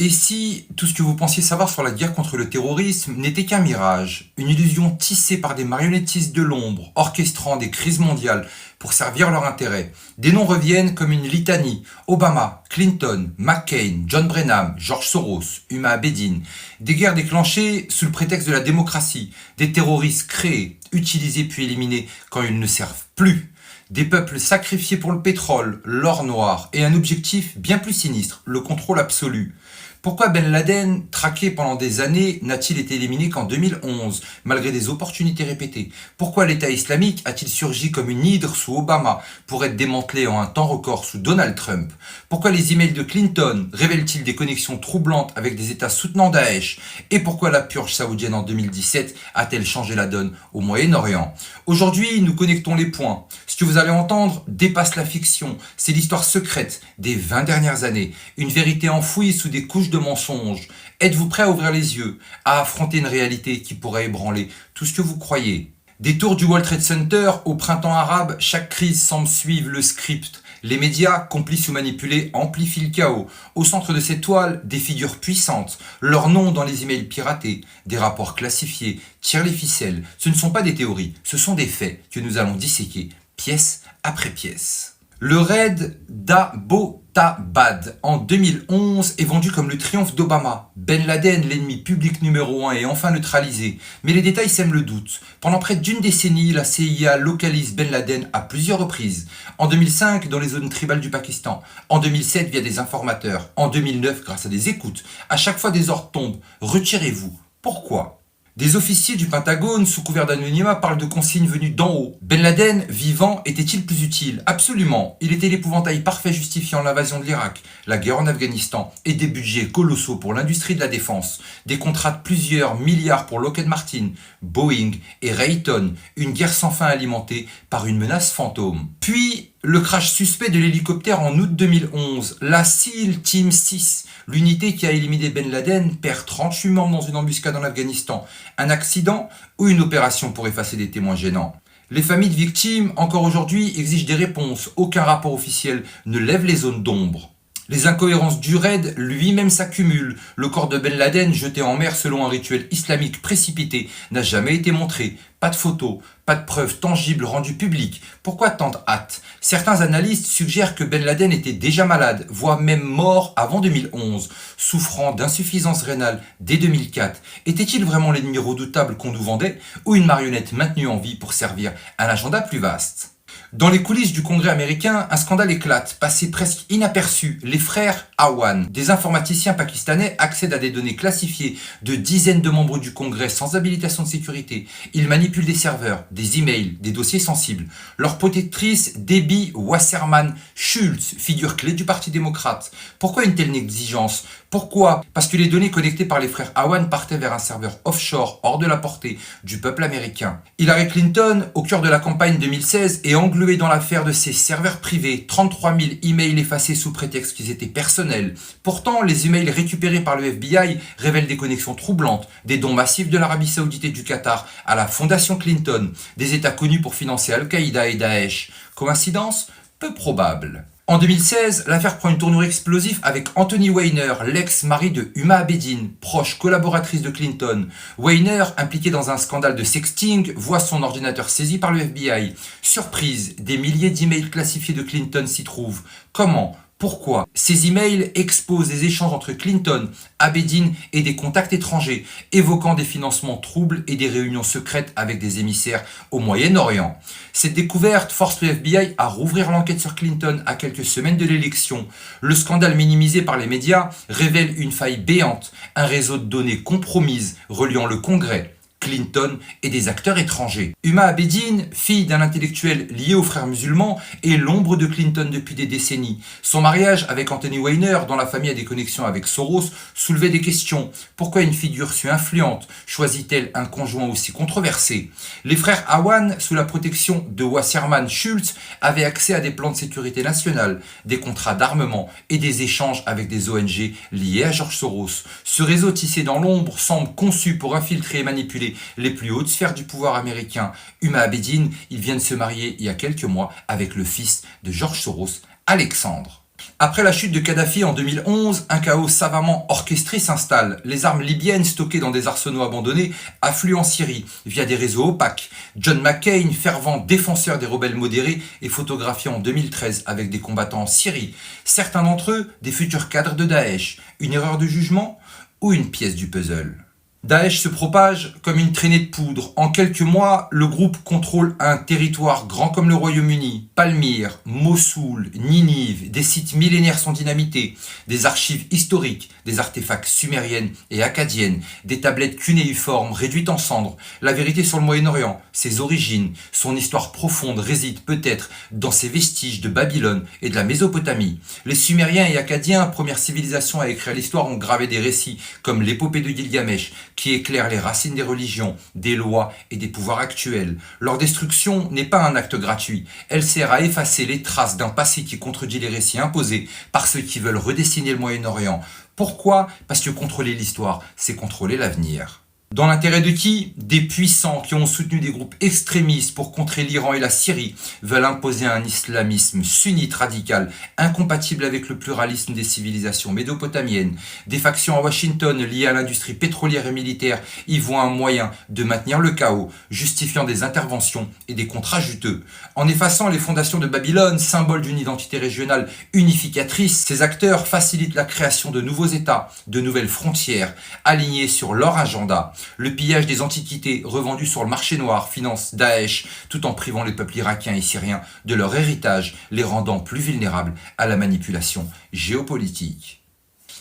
Et si tout ce que vous pensiez savoir sur la guerre contre le terrorisme n'était qu'un mirage, une illusion tissée par des marionnettistes de l'ombre, orchestrant des crises mondiales pour servir leur intérêt? Des noms reviennent comme une litanie: Obama, Clinton, McCain, John Brennan, George Soros, Huma Abedin. Des guerres déclenchées sous le prétexte de la démocratie, des terroristes créés, utilisés puis éliminés quand ils ne servent plus. Des peuples sacrifiés pour le pétrole, l'or noir et un objectif bien plus sinistre, le contrôle absolu. Pourquoi Ben Laden, traqué pendant des années, n'a-t-il été éliminé qu'en 2011, malgré des opportunités répétées? Pourquoi l'État islamique a-t-il surgi comme une hydre sous Obama pour être démantelé en un temps record sous Donald Trump? Pourquoi les emails de Clinton révèlent-ils des connexions troublantes avec des États soutenant Daesh? Et pourquoi la purge saoudienne en 2017 a-t-elle changé la donne au Moyen-Orient? Aujourd'hui, nous connectons les points. Ce que vous allez entendre dépasse la fiction. C'est l'histoire secrète des 20 dernières années. Une vérité enfouie sous des couches de mensonges. Êtes-vous prêt à ouvrir les yeux, à affronter une réalité qui pourrait ébranler tout ce que vous croyez? Des tours du World Trade Center au printemps arabe, chaque crise semble suivre le script. Les médias, complices ou manipulés, amplifient le chaos. Au centre de cette toile, des figures puissantes. Leurs noms dans les emails piratés, des rapports classifiés, tirent les ficelles. Ce ne sont pas des théories, ce sont des faits que nous allons disséquer, pièce après pièce. Le raid d'Abbottabad en 2011 est vendu comme le triomphe d'Obama. Ben Laden, l'ennemi public numéro 1, est enfin neutralisé. Mais les détails sèment le doute. Pendant près d'une décennie, la CIA localise Ben Laden à plusieurs reprises. En 2005, dans les zones tribales du Pakistan. En 2007, via des informateurs. En 2009, grâce à des écoutes. À chaque fois, des ordres tombent. Retirez-vous. Pourquoi ? Des officiers du Pentagone, sous couvert d'anonymat, parlent de consignes venues d'en haut. Ben Laden, vivant, était-il plus utile? Absolument. Il était l'épouvantail parfait justifiant l'invasion de l'Irak, la guerre en Afghanistan et des budgets colossaux pour l'industrie de la défense. Des contrats de plusieurs milliards pour Lockheed Martin, Boeing et Raytheon. Une guerre sans fin alimentée par une menace fantôme. Puis, le crash suspect de l'hélicoptère en août 2011. La SEAL Team 6, l'unité qui a éliminé Ben Laden, perd 38 membres dans une embuscade en Afghanistan. Un accident ou une opération pour effacer des témoins gênants? Les familles de victimes, encore aujourd'hui, exigent des réponses. Aucun rapport officiel ne lève les zones d'ombre. Les incohérences du raid lui-même s'accumulent. Le corps de Ben Laden, jeté en mer selon un rituel islamique précipité, n'a jamais été montré. Pas de photos, pas de preuves tangibles rendues publiques. Pourquoi tant de hâte? Certains analystes suggèrent que Ben Laden était déjà malade, voire même mort avant 2011, souffrant d'insuffisance rénale dès 2004. Était-il vraiment l'ennemi redoutable qu'on nous vendait, ou une marionnette maintenue en vie pour servir un agenda plus vaste? Dans les coulisses du Congrès américain, un scandale éclate, passé presque inaperçu. Les frères Awan, des informaticiens pakistanais, accèdent à des données classifiées de dizaines de membres du Congrès sans habilitation de sécurité. Ils manipulent des serveurs, des emails, des dossiers sensibles. Leur protectrice, Debbie Wasserman Schultz, figure clé du Parti démocrate. Pourquoi une telle négligence? Pourquoi? Parce que les données collectées par les frères Awan partaient vers un serveur offshore, hors de la portée du peuple américain. Hillary Clinton, au cœur de la campagne 2016, est engluée dans l'affaire de ses serveurs privés, 33 000 emails effacés sous prétexte qu'ils étaient personnels. Pourtant, les emails récupérés par le FBI révèlent des connexions troublantes, des dons massifs de l'Arabie Saoudite et du Qatar à la fondation Clinton, des États connus pour financer Al-Qaïda et Daesh. Coïncidence? Peu probable. En 2016, l'affaire prend une tournure explosive avec Anthony Weiner, l'ex-mari de Huma Abedin, proche collaboratrice de Clinton. Weiner, impliqué dans un scandale de sexting, voit son ordinateur saisi par le FBI. Surprise, des milliers d'emails classifiés de Clinton s'y trouvent. Comment? Pourquoi? Ces emails exposent des échanges entre Clinton, Abedin et des contacts étrangers, évoquant des financements troubles et des réunions secrètes avec des émissaires au Moyen-Orient. Cette découverte force le FBI à rouvrir l'enquête sur Clinton à quelques semaines de l'élection. Le scandale minimisé par les médias révèle une faille béante, un réseau de données compromises reliant le Congrès, Clinton et des acteurs étrangers. Huma Abedin, fille d'un intellectuel lié aux frères musulmans, est l'ombre de Clinton depuis des décennies. Son mariage avec Anthony Weiner, dont la famille a des connexions avec Soros, soulevait des questions. Pourquoi une figure si influente choisit-elle un conjoint aussi controversé? Les frères Awan, sous la protection de Wasserman Schultz, avaient accès à des plans de sécurité nationale, des contrats d'armement et des échanges avec des ONG liées à George Soros. Ce réseau tissé dans l'ombre semble conçu pour infiltrer et manipuler les plus hautes sphères du pouvoir américain. Huma Abedin, il vient de se marier il y a quelques mois avec le fils de George Soros, Alexandre. Après la chute de Kadhafi en 2011, un chaos savamment orchestré s'installe. Les armes libyennes stockées dans des arsenaux abandonnés affluent en Syrie via des réseaux opaques. John McCain, fervent défenseur des rebelles modérés, est photographié en 2013 avec des combattants en Syrie. Certains d'entre eux, des futurs cadres de Daesh. Une erreur de jugement ou une pièce du puzzle? Daesh se propage comme une traînée de poudre. En quelques mois, le groupe contrôle un territoire grand comme le Royaume-Uni. Palmyre, Mossoul, Ninive, des sites millénaires sont dynamités, des archives historiques, des artefacts sumériennes et akkadiennes, des tablettes cunéiformes réduites en cendres. La vérité sur le Moyen-Orient, ses origines, son histoire profonde réside peut-être dans ces vestiges de Babylone et de la Mésopotamie. Les Sumériens et Akkadiens, première civilisation à écrire l'histoire, ont gravé des récits comme l'épopée de Gilgamesh, qui éclaire les racines des religions, des lois et des pouvoirs actuels. Leur destruction n'est pas un acte gratuit. Elle sert à effacer les traces d'un passé qui contredit les récits imposés par ceux qui veulent redessiner le Moyen-Orient. Pourquoi? Parce que contrôler l'histoire, c'est contrôler l'avenir. Dans l'intérêt de qui? Des puissants qui ont soutenu des groupes extrémistes pour contrer l'Iran et la Syrie veulent imposer un islamisme sunnite radical, incompatible avec le pluralisme des civilisations médopotamiennes. Des factions à Washington liées à l'industrie pétrolière et militaire y voient un moyen de maintenir le chaos, justifiant des interventions et des contrats juteux. En effaçant les fondations de Babylone, symbole d'une identité régionale unificatrice, ces acteurs facilitent la création de nouveaux États, de nouvelles frontières, alignés sur leur agenda. Le pillage des antiquités revendues sur le marché noir finance Daesh tout en privant les peuples irakiens et syriens de leur héritage, les rendant plus vulnérables à la manipulation géopolitique.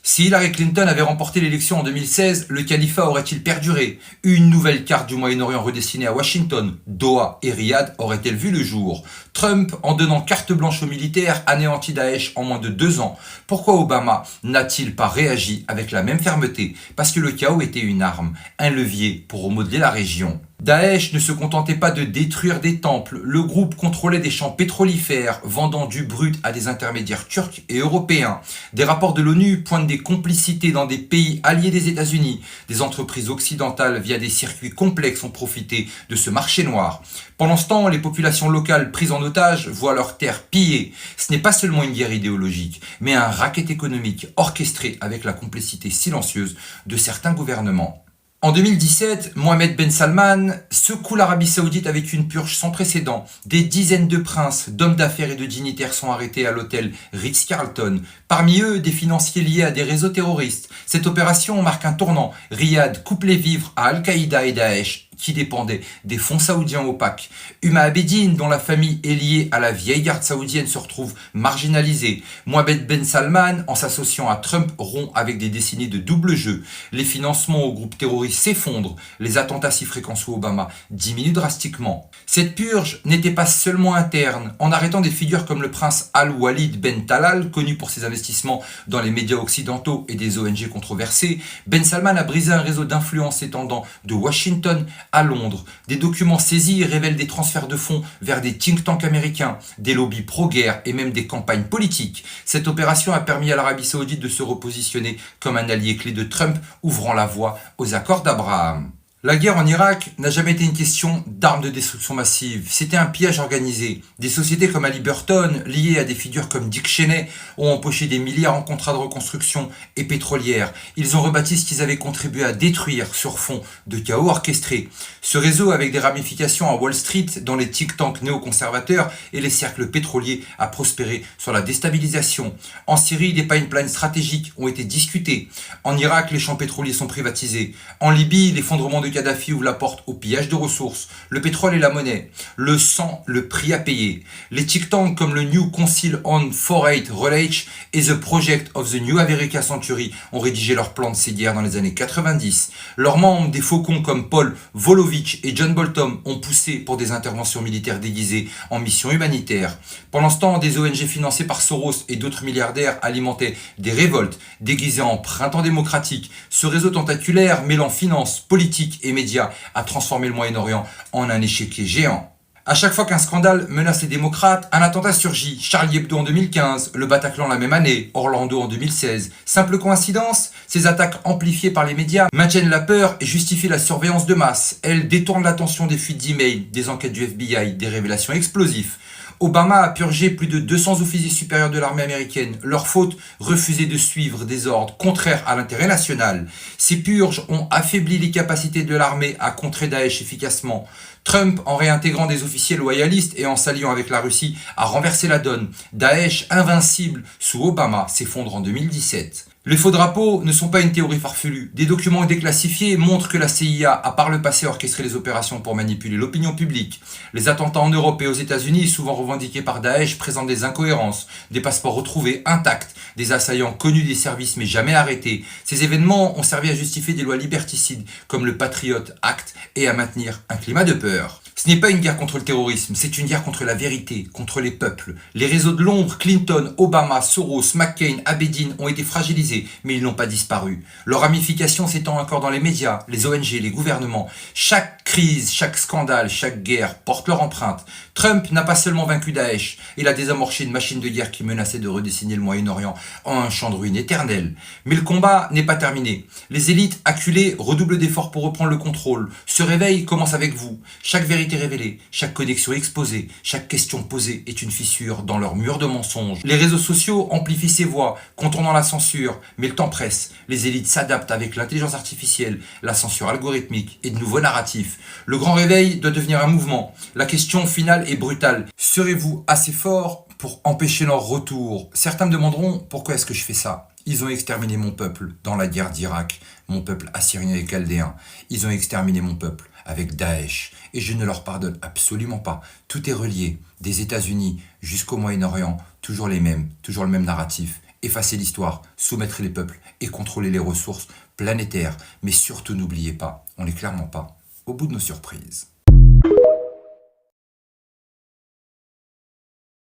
Si Hillary Clinton avait remporté l'élection en 2016, le califat aurait-il perduré? Une nouvelle carte du Moyen-Orient redessinée à Washington, Doha et Riyad aurait-elle vu le jour? Trump, en donnant carte blanche aux militaires, anéantit Daesh en moins de 2 ans. Pourquoi Obama n'a-t-il pas réagi avec la même fermeté? Parce que le chaos était une arme, un levier pour remodeler la région. Daesh ne se contentait pas de détruire des temples, le groupe contrôlait des champs pétrolifères, vendant du brut à des intermédiaires turcs et européens. Des rapports de l'ONU pointent des complicités dans des pays alliés des États-Unis. Des entreprises occidentales via des circuits complexes ont profité de ce marché noir. Pendant ce temps, les populations locales prises en otage voient leurs terres pillées. Ce n'est pas seulement une guerre idéologique, mais un racket économique orchestré avec la complicité silencieuse de certains gouvernements. En 2017, Mohammed Ben Salman secoue l'Arabie Saoudite avec une purge sans précédent. Des dizaines de princes, d'hommes d'affaires et de dignitaires sont arrêtés à l'hôtel Ritz-Carlton. Parmi eux, des financiers liés à des réseaux terroristes. Cette opération marque un tournant. Riyad coupe les vivres à Al-Qaïda et Daesh, qui dépendaient des fonds saoudiens opaques. Huma Abedin, dont la famille est liée à la vieille garde saoudienne, se retrouve marginalisée. Mohammed Ben Salman, en s'associant à Trump, rompt avec des décennies de double jeu. Les financements aux groupes terroristes s'effondrent. Les attentats si fréquents sous Obama diminuent drastiquement. Cette purge n'était pas seulement interne. En arrêtant des figures comme le prince Al-Walid Ben Talal, connu pour ses investissements dans les médias occidentaux et des ONG controversées, Ben Salman a brisé un réseau d'influence s'étendant de Washington à Londres. Des documents saisis révèlent des transferts de fonds vers des think tanks américains, des lobbies pro-guerre et même des campagnes politiques. Cette opération a permis à l'Arabie Saoudite de se repositionner comme un allié clé de Trump, ouvrant la voie aux accords d'Abraham. La guerre en Irak n'a jamais été une question d'armes de destruction massive, c'était un pillage organisé. Des sociétés comme Halliburton, liées à des figures comme Dick Cheney, ont empoché des milliards en contrats de reconstruction et pétrolières. Ils ont rebâti ce qu'ils avaient contribué à détruire sur fond de chaos orchestré. Ce réseau, avec des ramifications à Wall Street, dans les think tanks néoconservateurs et les cercles pétroliers, a prospéré sur la déstabilisation. En Syrie, des pipelines stratégiques ont été discutés. En Irak, les champs pétroliers sont privatisés. En Libye, l'effondrement de Kadhafi ouvre la porte au pillage de ressources, le pétrole et la monnaie, le sang, le prix à payer. Les think tanks comme le New Council on Foreign Relations et The Project of the New American Century ont rédigé leur plan de ces guerres dans les années 90. Leurs membres, des faucons comme Paul Volovich et John Bolton, ont poussé pour des interventions militaires déguisées en mission humanitaire. Pendant ce temps, des ONG financées par Soros et d'autres milliardaires alimentaient des révoltes déguisées en printemps démocratique. Ce réseau tentaculaire mêlant finance, politique et médias a transformé le Moyen-Orient en un échiquier géant. À chaque fois qu'un scandale menace les démocrates, un attentat surgit. Charlie Hebdo en 2015, le Bataclan la même année, Orlando en 2016. Simple coïncidence? Ces attaques amplifiées par les médias maintiennent la peur et justifient la surveillance de masse. Elles détournent l'attention des fuites d'emails, des enquêtes du FBI, des révélations explosives. Obama a purgé plus de 200 officiers supérieurs de l'armée américaine. Leur faute, refuser de suivre des ordres contraires à l'intérêt national. Ces purges ont affaibli les capacités de l'armée à contrer Daesh efficacement. Trump, en réintégrant des officiers loyalistes et en s'alliant avec la Russie, a renversé la donne. Daesh, invincible sous Obama, s'effondre en 2017. Les faux drapeaux ne sont pas une théorie farfelue. Des documents déclassifiés montrent que la CIA a par le passé orchestré les opérations pour manipuler l'opinion publique. Les attentats en Europe et aux États-Unis, souvent revendiqués par Daesh, présentent des incohérences, des passeports retrouvés intacts, des assaillants connus des services mais jamais arrêtés. Ces événements ont servi à justifier des lois liberticides comme le Patriot Act et à maintenir un climat de peur. Ce n'est pas une guerre contre le terrorisme, c'est une guerre contre la vérité, contre les peuples. Les réseaux de l'ombre, Clinton, Obama, Soros, McCain, Abedin ont été fragilisés, mais ils n'ont pas disparu. Leur ramification s'étend encore dans les médias, les ONG, les gouvernements. Chaque crise, chaque scandale, chaque guerre porte leur empreinte. Trump n'a pas seulement vaincu Daesh, il a désamorcé une machine de guerre qui menaçait de redessiner le Moyen-Orient en un champ de ruines éternel. Mais le combat n'est pas terminé. Les élites acculées redoublent d'efforts pour reprendre le contrôle. Ce réveil commence avec vous. Chaque vérité révélée, chaque connexion exposée, chaque question posée est une fissure dans leur mur de mensonges. Les réseaux sociaux amplifient ces voix, contournant la censure, mais le temps presse. Les élites s'adaptent avec l'intelligence artificielle, la censure algorithmique et de nouveaux narratifs. Le grand réveil doit devenir un mouvement. La question finale est brutale. Serez-vous assez fort pour empêcher leur retour? Certains me demanderont pourquoi est-ce que je fais ça? Ils ont exterminé mon peuple dans la guerre d'Irak, mon peuple assyrien et chaldéen. Ils ont exterminé mon peuple avec Daesh. Et je ne leur pardonne absolument pas. Tout est relié, des États-Unis jusqu'au Moyen-Orient, toujours les mêmes, toujours le même narratif. Effacer l'histoire, soumettre les peuples et contrôler les ressources planétaires. Mais surtout n'oubliez pas, on n'est clairement pas au bout de nos surprises.